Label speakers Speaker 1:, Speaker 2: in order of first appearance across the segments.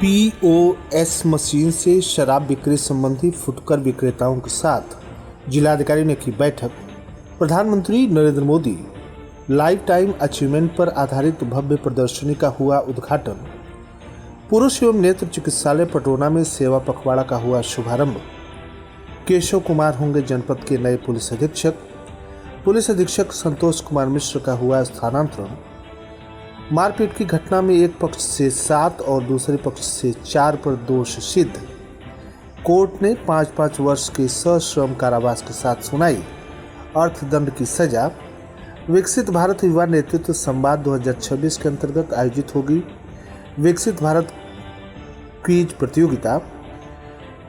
Speaker 1: POS machine से शराब बिक्री संबंधी फुटकर विक्रेताओं के साथ जिलाधिकारी ने की बैठक। प्रधानमंत्री Narendra Modi life time achievement पर आधारित भव्य प्रदर्शनी का हुआ उद्घाटन। पुरुष एवं नेत्र चिकित्सालय पटोना में सेवा पखवाड़ा का हुआ शुभारंभ। केशव कुमार होंगे जनपद के नए पुलिस अधीक्षक। पुलिस अधीक्षक संतोष कुमार मिश्र का हुआ स्थानांतरण। मारपीट की घटना में एक पक्ष से 7 और दूसरे पक्ष से 4 पर दोष सिद्ध। कोर्ट ने 5-5 वर्ष के सश्रम कारावास के साथ सुनाई अर्थदंड की सजा। विकसित भारत युवा नेतृत्व संवाद 2026 के अंतर्गत आयोजित होगी विकसित भारत क्विज प्रतियोगिता।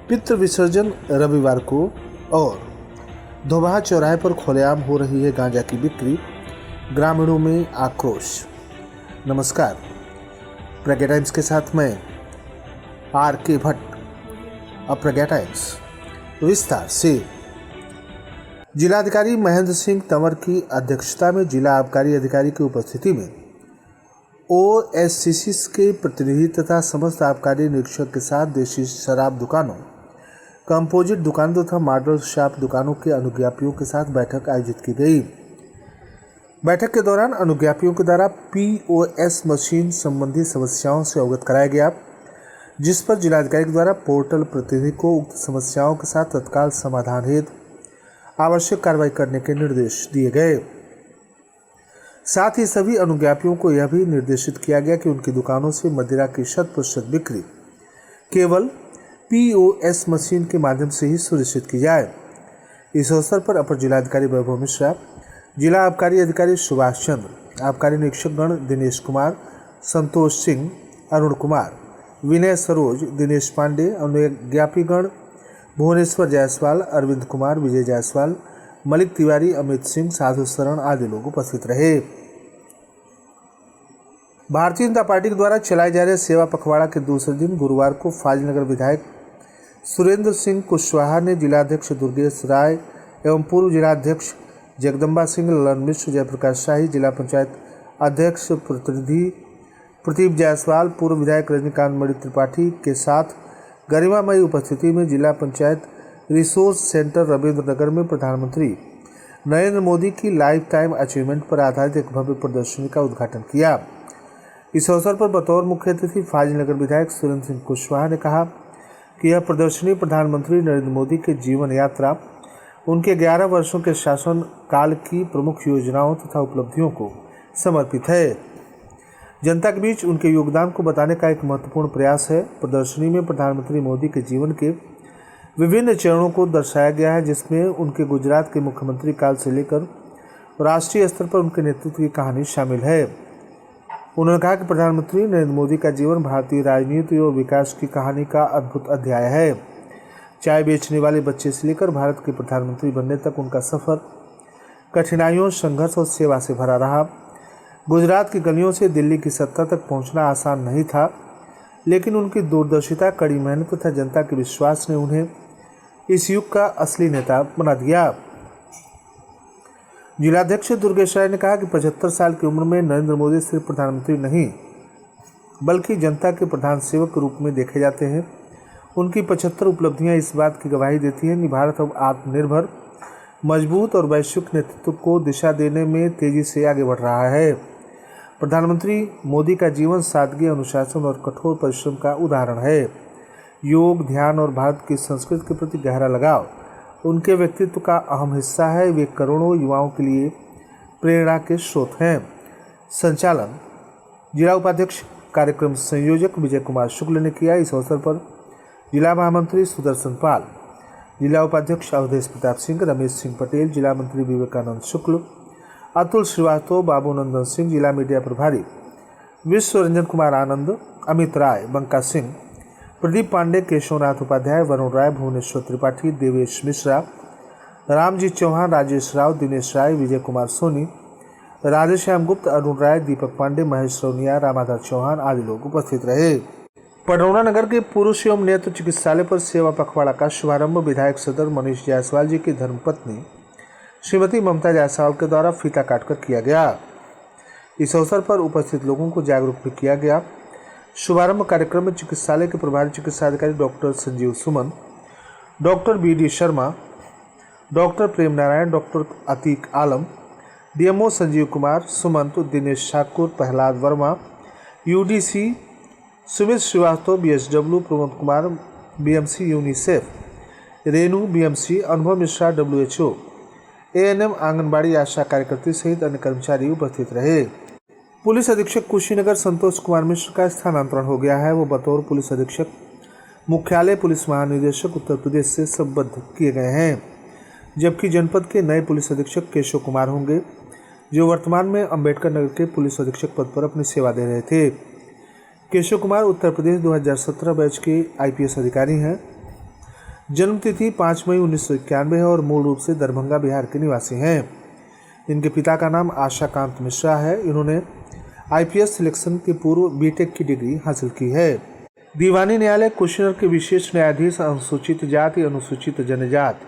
Speaker 1: पितृ विसर्जन रविवार को और धोबाहा चौराहे पर खुलेआम हो रही है गांजा की बिक्री। ग्रामीणों में आक्रोश। नमस्कार, प्रज्ञा टाइम्स के साथ मैं आर.के. भट्ट। अब प्रज्ञा टाइम्स विस्तार से। जिलाधिकारी महेंद्र सिंह तंवर की अध्यक्षता में जिला आबकारी अधिकारी की उपस्थिति में ओएससीसी के प्रतिनिधि तथा समस्त आबकारी निरीक्षक के साथ देशी शराब दुकानों, कंपोजिट दुकानों तथा मॉडल शॉप दुकानों के अनुज्ञापियों के साथ बैठक आयोजित की गई। बैठक के दौरान अनुज्ञापियों के द्वारा पीओएस मशीन संबंधी समस्याओं से अवगत कराया गया, जिस पर जिलाधिकारी के द्वारा पोर्टल प्रतिनिधि को उक्त समस्याओं के साथ तत्काल समाधान हेतु आवश्यक कार्रवाई करने के निर्देश दिए गए। साथ ही सभी अनुज्ञापियों को यह भी निर्देशित किया गया कि उनकी दुकानों से मदिरा की 100% बिक्री केवल पीओएस मशीन के माध्यम से ही सुनिश्चित की जाए। इस अवसर पर अपर जिलाधिकारी वैभव मिश्रा, जिला आबकारी अधिकारी सुभाष चंद्र, आबकारी निरीक्षकगण दिनेश कुमार, संतोष सिंह, अरुण कुमार, विनय सरोज, दिनेश पांडे, अनुज्ञापीगण भुवनेश्वर जायसवाल, अरविंद कुमार, विजय जायसवाल, मलिक तिवारी, अमित सिंह, साधु शरण आदि लोग उपस्थित रहे। भारतीय जनता पार्टी के द्वारा चलाए जा रहे सेवा पखवाड़ा के दूसरे दिन गुरुवार को फाजिलनगर विधायक सुरेंद्र सिंह कुशवाहा ने जिलाध्यक्ष दुर्गेश राय एवं पूर्व जिलाध्यक्ष जगदम्बा सिंह, ललन मिश्र, जयप्रकाश शाही, जिला पंचायत अध्यक्ष प्रतिनिधि प्रदीप जायसवाल, पूर्व विधायक रजनीकांत मणि त्रिपाठी के साथ गरिमामयी उपस्थिति में जिला पंचायत रिसोर्स सेंटर रविंद्र नगर में प्रधानमंत्री नरेंद्र मोदी की लाइफ टाइम अचीवमेंट पर आधारित एक भव्य प्रदर्शनी का उद्घाटन किया। इस अवसर पर बतौर मुख्य अतिथि फाजिलनगर विधायक सुरेंद्र सिंह कुशवाहा ने कहा कि यह प्रदर्शनी प्रधानमंत्री नरेंद्र मोदी के जीवन यात्रा, उनके 11 वर्षों के शासन काल की प्रमुख योजनाओं तथा उपलब्धियों को समर्पित है। जनता के बीच उनके योगदान को बताने का एक महत्वपूर्ण प्रयास है। प्रदर्शनी में प्रधानमंत्री मोदी के जीवन के विभिन्न चरणों को दर्शाया गया है, जिसमें उनके गुजरात के मुख्यमंत्री काल से लेकर राष्ट्रीय स्तर पर उनके नेतृत्व की कहानी शामिल है। उन्होंने कहा कि प्रधानमंत्री नरेंद्र मोदी का जीवन भारतीय राजनीति और विकास की कहानी का अद्भुत अध्याय है। चाय बेचने वाले बच्चे से लेकर भारत के प्रधानमंत्री बनने तक उनका सफर कठिनाइयों, संघर्ष और सेवा से भरा रहा। गुजरात की गलियों से दिल्ली की सत्ता तक पहुंचना आसान नहीं था, लेकिन उनकी दूरदर्शिता, कड़ी मेहनत तथा जनता के विश्वास ने उन्हें इस युग का असली नेता बना दिया। जिलाध्यक्ष दुर्गेश राय ने कहा कि 75 साल की उम्र में नरेंद्र मोदी सिर्फ प्रधानमंत्री नहीं, बल्कि जनता के प्रधान सेवक के रूप में देखे जाते हैं। उनकी 75 उपलब्धियां इस बात की गवाही देती हैं कि भारत अब आत्मनिर्भर, मजबूत और वैश्विक नेतृत्व को दिशा देने में तेजी से आगे बढ़ रहा है। प्रधानमंत्री मोदी का जीवन सादगी, अनुशासन और कठोर परिश्रम का उदाहरण है। योग, ध्यान और भारत की संस्कृति के प्रति गहरा लगाव उनके व्यक्तित्व का अहम हिस्सा है। वे करोड़ों युवाओं के लिए प्रेरणा के स्रोत हैं। संचालन जिला उपाध्यक्ष कार्यक्रम संयोजक विजय कुमार शुक्ल ने किया। इस अवसर पर जिला महामंत्री सुदर्शन पाल, जिला उपाध्यक्ष अवधेश प्रताप सिंह, रमेश सिंह पटेल, जिला मंत्री विवेकानंद शुक्ल, अतुल श्रीवास्तव, बाबू नंदन सिंह, जिला मीडिया प्रभारी विश्व रंजन कुमार आनंद, अमित राय, बंका सिंह, प्रदीप पांडे, केशवनाथ उपाध्याय, वरुण राय, भुवनेश्वर त्रिपाठी, देवेश मिश्रा, रामजी चौहान, राजेश राव, दिनेश राय, विजय कुमार सोनी, राधेश्याम गुप्त, अरुण राय, दीपक पांडे, महेश रौनिया, रामाधर चौहान आदि लोग उपस्थित रहे। पटौना नगर के पुरुष एवं नेत्र चिकित्सालय पर सेवा पखवाड़ा का शुभारंभ विधायक सदर मनीष जायसवाल जी की धर्मपत्नी श्रीमती ममता जायसवाल के द्वारा फीता काटकर किया गया। इस अवसर पर उपस्थित लोगों को जागरूक भी किया गया। शुभारंभ कार्यक्रम में चिकित्सालय के प्रभारी चिकित्सा अधिकारी doctor Sanjeev Suman, doctor BD Sharma, doctor Prem Narayan, doctor Atiq Alam, DMO Sanjeev Kumar, Sumant, Dinesh Thakur, Prahlad Verma, UDC Sumit Srivastava, BSW Pramod Kumar, BMC UNICEF, Renu BMC, Anubhav Mishra WHO, ANM anganwadi आशा कार्यकर्ती सहित अन्य कर्मचारी उपस्थित रहे। पुलिस अधीक्षक कुशीनगर संतोष कुमार मिश्र का स्थानांतरण हो गया है। वो बतौर पुलिस अधीक्षक मुख्यालय पुलिस महानिदेशक उत्तर प्रदेश से संबद्ध किए गए हैं, जबकि जनपद के नए पुलिस अधीक्षक केशव कुमार होंगे, जो वर्तमान में अंबेडकर नगर के पुलिस अधीक्षक पद पर अपनी सेवा दे रहे थे। केशव कुमार उत्तर प्रदेश 2017 बैच के IPS अधिकारी हैं। जन्म तिथि 5 मई 1991 है और मूल रूप से दरभंगा बिहार के निवासी हैं। इनके पिता का नाम आशाकांत मिश्रा है। इन्होंने IPS सिलेक्शन के पूर्व BTech की डिग्री हासिल की है। दीवानी न्यायालय कुशीनगर के विशेष न्यायाधीश अनुसूचित जाति अनुसूचित जनजाति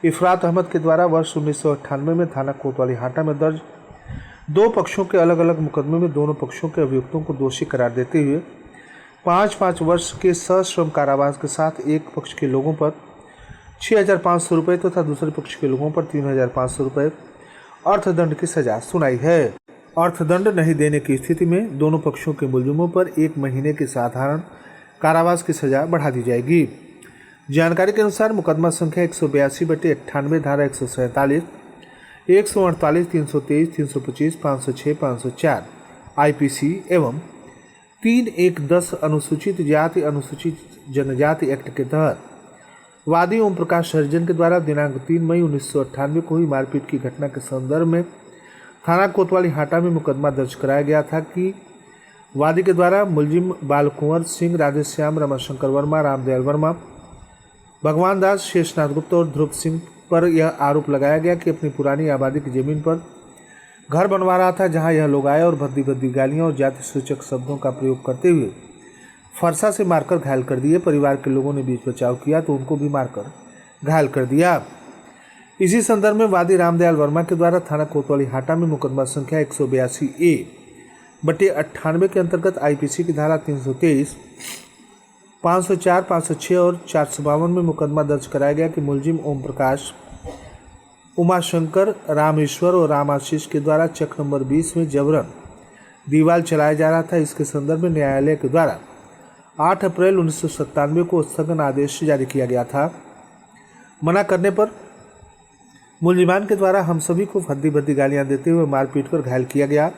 Speaker 1: इफरात अहमद के द्वारा वर्ष 1998 में थाना कोतवाली हाटा में दर्ज 2 पक्षों के अलग अलग मुकदमे में दोनों पक्षों के अभियुक्तों को दोषी करार देते हुए 5-5 वर्ष के सश्रम कारावास के साथ एक पक्ष के लोगों पर 6,500 रुपये तथा दूसरे पक्ष के लोगों पर 3,500 रुपये अर्थदंड की सजा सुनाई है। अर्थदंड नहीं देने की स्थिति में दोनों पक्षों के मुलजिमों पर 1 महीने की साधारण कारावास की सजा बढ़ा दी जाएगी। जानकारी के अनुसार मुकदमा संख्या 182/98 धारा 147, 148, 323, 325, 506, 504 IPC एवं 3-1-10 अनुसूचित जाति अनुसूचित जनजाति एक्ट के तहत वादी ओम प्रकाश हरिजन के द्वारा दिनांक 3 मई 1998 को हुई मारपीट की घटना के संदर्भ में थाना कोतवाली हाटा में मुकदमा दर्ज कराया गया था कि वादी के द्वारा मुलजिम बालकुंवर सिंह, राधेश्याम, रमाशंकर वर्मा, रामदयाल वर्मा, भगवान दास, शेषनाथ गुप्ता और ध्रुव सिंह पर यह आरोप लगाया गया कि अपनी पुरानी आबादी की जमीन पर घर बनवा रहा था, जहां यह लोग आए और भद्दी भद्दी गालियां और जाति सूचक शब्दों का प्रयोग करते हुए फरसा से मारकर घायल कर दिए। परिवार के लोगों ने बीच बचाव किया तो उनको भी मारकर घायल कर दिया। इसी संदर्भ में वादी रामदयाल वर्मा के द्वारा थाना कोतवाली हाटा में मुकदमा संख्या 182A/98 के अंतर्गत IPC की धारा 323, 504, 506 और 452 में मुकदमा दर्ज कराया गया कि मुलजिम ओम प्रकाश, उमाशंकर, रामेश्वर और राम आशीष के द्वारा चक नंबर 20 में जबरन दीवार चलाया जा रहा था। इसके संदर्भ में न्यायालय के द्वारा 8 अप्रैल 1997 को स्थगन आदेश जारी किया गया था। मना करने पर मुलजिमान के द्वारा हम सभी को भद्दी भद्दी गालियां देते हुए मारपीट कर घायल किया गया।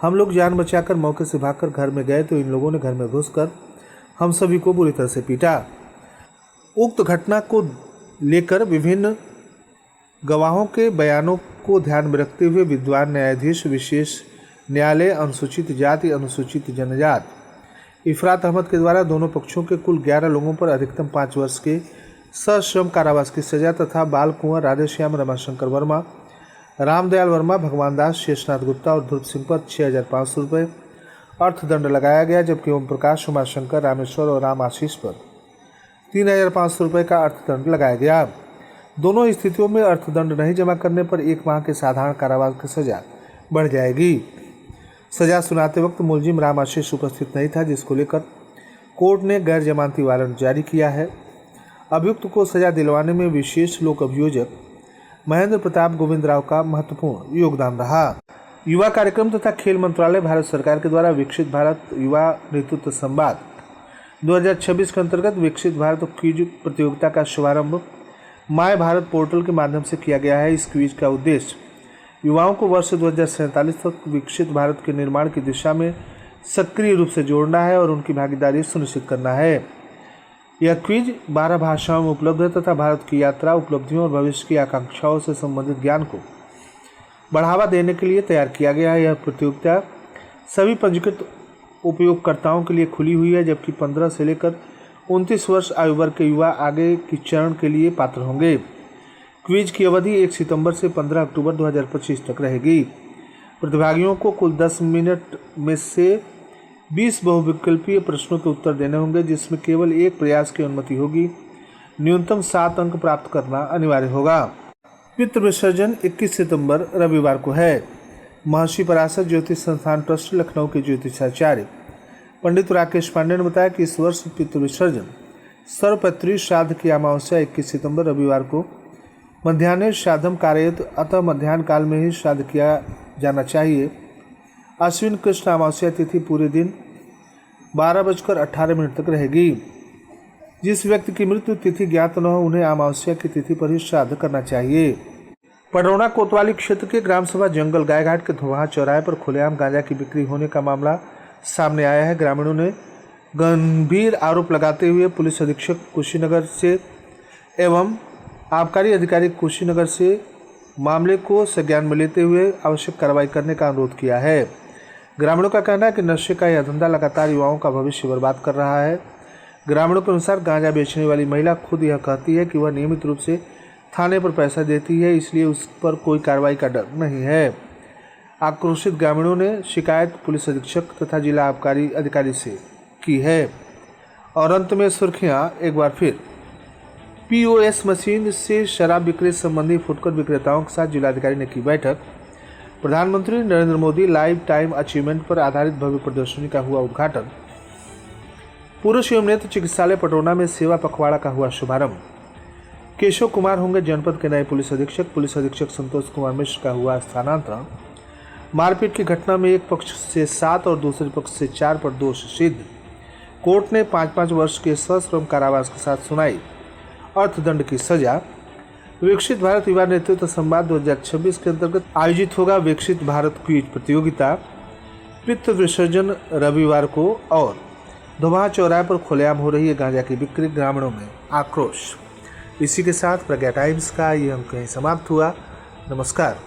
Speaker 1: हम लोग जान बचाकर मौके से भागकर घर में गए तो इन लोगों ने घर में घुसकर हम सभी को बुरी तरह से पीटा। उक्त घटना को लेकर विभिन्न गवाहों के बयानों को ध्यान में रखते हुए विद्वान न्यायाधीश विशेष न्यायालय अनुसूचित जाति अनुसूचित जनजाति इफरात अहमद के द्वारा दोनों पक्षों के कुल 11 लोगों पर अधिकतम 5 वर्ष के सश्रम कारावास की सजा तथा बाल कुंवर, राधेश्याम, रमाशंकर वर्मा, रामदयाल वर्मा, भगवान दास, शेषनाथ गुप्ता और ध्रुव सिंह पर 6,500 रुपये अर्थदंड लगाया गया, जबकि ओम प्रकाश, उमाशंकर, रामेश्वर और राम आशीष पर 3,500 रुपये का अर्थदंड लगाया गया। दोनों स्थितियों में अर्थदंड नहीं जमा करने पर 1 माह के साधारण कारावास की सजा बढ़ जाएगी। सजा सुनाते वक्त मुलजिम राम आशीष उपस्थित नहीं था, जिसको लेकर कोर्ट ने गैर जमानती वारंट जारी किया है। अभियुक्त को सजा दिलवाने में विशेष लोक अभियोजक महेंद्र प्रताप गोविंद राव का महत्वपूर्ण योगदान रहा। युवा कार्यक्रम तथा खेल मंत्रालय भारत सरकार के द्वारा विकसित भारत युवा नेतृत्व संवाद 2026 के अंतर्गत विकसित भारत क्विज प्रतियोगिता का शुभारंभ माय भारत पोर्टल के माध्यम से किया गया है। इस क्विज का उद्देश्य युवाओं को वर्ष 2047 तक विकसित भारत के निर्माण की दिशा में सक्रिय रूप से जोड़ना है और उनकी भागीदारी सुनिश्चित करना है। यह क्विज 12 भाषाओं में उपलब्ध है तथा भारत की यात्रा, उपलब्धियों और भविष्य की आकांक्षाओं से संबंधित ज्ञान को बढ़ावा देने के लिए तैयार किया गया है। यह प्रतियोगिता सभी पंजीकृत उपयोगकर्ताओं के लिए खुली हुई है, जबकि 15 से लेकर 29 वर्ष आयु वर्ग के युवा आगे की चरण के लिए पात्र होंगे। क्विज की अवधि 1 सितंबर से 15 अक्टूबर 2025 तक रहेगी। प्रतिभागियों को कुल 10 मिनट में से 20 बहुविकल्पीय प्रश्नों के उत्तर देने होंगे, जिसमें केवल एक प्रयास की अनुमति होगी। न्यूनतम 7 अंक प्राप्त करना अनिवार्य होगा। पितृ विसर्जन 21 सितंबर रविवार को है। महर्षि पराशर ज्योतिष संस्थान ट्रस्ट लखनऊ के ज्योतिषाचार्य पंडित राकेश पांडे ने बताया कि इस वर्ष पितृ विसर्जन सर्वपितृ श्राद्ध की अमावस्या 21 सितंबर रविवार को मध्याह्न श्राद्धम कारयत, अतः मध्याह्न काल में ही श्राद्ध किया जाना चाहिए। अश्विन कृष्ण अमावस्या तिथि पूरे दिन 12:18 तक रहेगी। जिस व्यक्ति की मृत्यु तिथि ज्ञात न हो उन्हें अमावस्या की तिथि पर ही श्राद्ध करना चाहिए। पडरौना कोतवाली क्षेत्र के ग्राम सभा जंगल गायघाट के धोवाहा चौराहे पर खुलेआम गांजा की बिक्री होने का मामला सामने आया है। ग्रामीणों ने गंभीर आरोप लगाते हुए पुलिस अधीक्षक कुशीनगर से एवं आबकारी अधिकारी कुशीनगर से मामले को संज्ञान में लेते हुए आवश्यक कार्रवाई करने का अनुरोध किया है। ग्रामीणों का कहना है कि नशे का यह धंधा लगातार युवाओं का भविष्य बर्बाद कर रहा है। ग्रामीणों के अनुसार गांजा बेचने वाली महिला खुद यह कहती है कि वह नियमित रूप से थाने पर पैसा देती है, इसलिए उस पर कोई कार्रवाई का डर नहीं है। आक्रोशित ग्रामीणों ने शिकायत पुलिस अधीक्षक तथा जिला आबकारी अधिकारी से की है। और अंत में सुर्खियां एक बार फिर। पीओएस मशीन से शराब बिक्री संबंधी फुटकर विक्रेताओं के साथ जिलाधिकारी ने की बैठक। प्रधानमंत्री Narendra Modi life time achievement पर आधारित भव्य प्रदर्शनी का हुआ उद्घाटन। पुरुष एवं नेत्र चिकित्सालय पटरौना में सेवा पखवाड़ा का हुआ शुभारंभ। केशव कुमार होंगे जनपद के नए पुलिस अधीक्षक संतोष कुमार मिश्र का हुआ स्थानांतरण। मारपीट की घटना में एक पक्ष से 7 और दूसरे पक्ष से 4 पर दोष सिद्ध। कोर्ट ने 5-5 वर्ष के सश्रम कारावास के साथ सुनाई अर्थदंड की सजा। विकसित भारत युवा नेतृत्व संवाद 2026 के अंतर्गत आयोजित होगा विकसित भारत क्विज प्रतियोगिता। पितृ विसर्जन रविवार को और धोवाहा चौराहे पर खुलेआम हो रही है गांजा की बिक्री, ग्रामीणों में आक्रोश। इसी के साथ प्रज्ञा टाइम्स का ये अंक कहीं समाप्त हुआ। नमस्कार।